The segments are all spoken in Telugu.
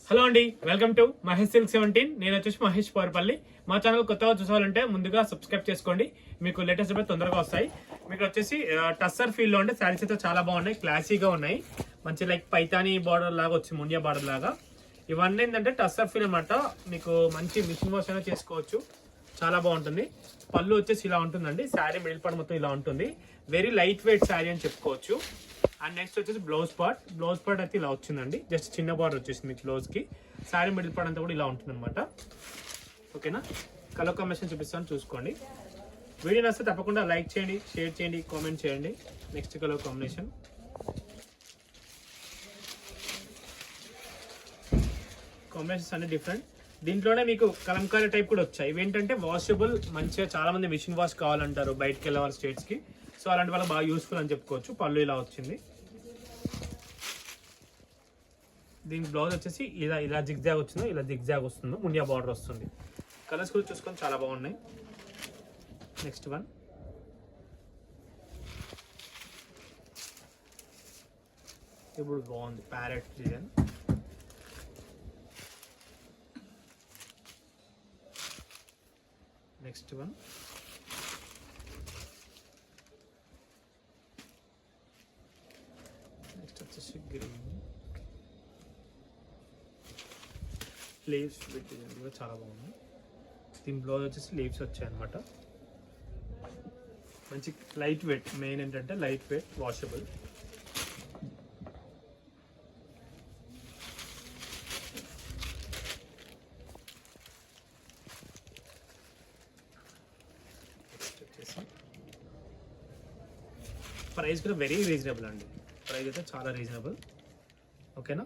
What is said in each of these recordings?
హలో అండి, వెల్కమ్ టు మహేష్ సిల్క్ 17. నేను వచ్చేసి మహేష్ పవర్పల్లి. మా ఛానల్ కొత్తగా చూసాలంటే ముందుగా సబ్స్క్రైబ్ చేసుకోండి, మీకు లేటెస్ట్ అప్డేట్ తొందరగా వస్తాయి. మీకు వచ్చేసి టస్సర్ ఫీల్ లో ఉంటే శారీస్ అయితే చాలా బాగున్నాయి, క్లాసీగా ఉన్నాయి. మంచి లైక్ పైతానీ బార్డర్ లాగా వచ్చి మునియా బార్డర్ లాగా ఇవన్నీ ఏంటంటే టస్సర్ ఫీల్ అనమాట. మీకు మంచి మిషన్ వాష్ అయినా చేసుకోవచ్చు, చాలా బాగుంటుంది. పళ్ళు వచ్చేసి ఇలా ఉంటుందండి, శారీ మిడిల్ పార్ట్ మొత్తం ఇలా ఉంటుంది. వెరీ లైట్ వెయిట్ శారీ అని చెప్పుకోవచ్చు. అండ్ నెక్స్ట్ వచ్చేసి బ్లౌజ్ పార్ట్ అయితే ఇలా వచ్చిందండి, జస్ట్ చిన్న బార్డర్ వచ్చేసింది బ్లౌజ్ కి. శారీ మిడిల్ పార్ట్ అంతా కూడా ఇలా ఉంటుంది అనమాట. ఓకేనా, కలర్ కాంబినేషన్ చూపిస్తాను, చూసుకోండి. వీడియో నచ్చితే తప్పకుండా లైక్ చేయండి, షేర్ చేయండి, కామెంట్ చేయండి. నెక్స్ట్ కలర్ కాంబినేషన్స్ అన్ని డిఫరెంట్. దీంట్లోనే మీకు కలంకారీ టైప్ కూడా వచ్చాయి. ఇవేంటంటే వాషబుల్, మంచిగా చాలా మంది మిషన్ వాష్ కావాలంటారు బయటకు వెళ్ళే వాళ్ళ స్టేట్స్ కి. సో అలాంటి వాళ్ళకి బాగా యూస్ఫుల్ అని చెప్పుకోవచ్చు. పళ్ళు ఇలా వచ్చింది. దీని బ్లౌజ్ వచ్చేసి ఇలా జిగ్జాగ్ వచ్చిందో, ఇలా జిగ్జాగ్ వస్తుందో, మునియా బార్డర్ వస్తుంది. కలర్స్ కూడా చూసుకొని చాలా బాగున్నాయి. నెక్స్ట్ వన్ ఇప్పుడు బాగుంది, ప్యారెట్ డిజైన్. నెక్స్ట్ వన్ వచ్చేసి గ్రీన్ లీవ్స్ డిజైన్ కూడా చాలా బాగుంది. దీని బ్లౌజ్ వచ్చేసి లీవ్స్ వచ్చాయి అనమాట. మంచి లైట్ వెయిట్, మెయిన్ ఏంటంటే లైట్ వెయిట్, వాషబుల్. ప్రైస్ కూడా వెరీ రీజనబుల్ అండి, ప్రైస్ అయితే చాలా రీజనబుల్. ఓకేనా,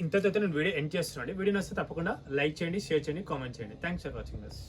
ఇంతతో నేను వీడియో ఎండ్ చేస్తున్నాను. వీడియో నచ్చితే తప్పకుండా లైక్ చేయండి, షేర్ చేయండి, కామెంట్ చేయండి. Thanks for watching this.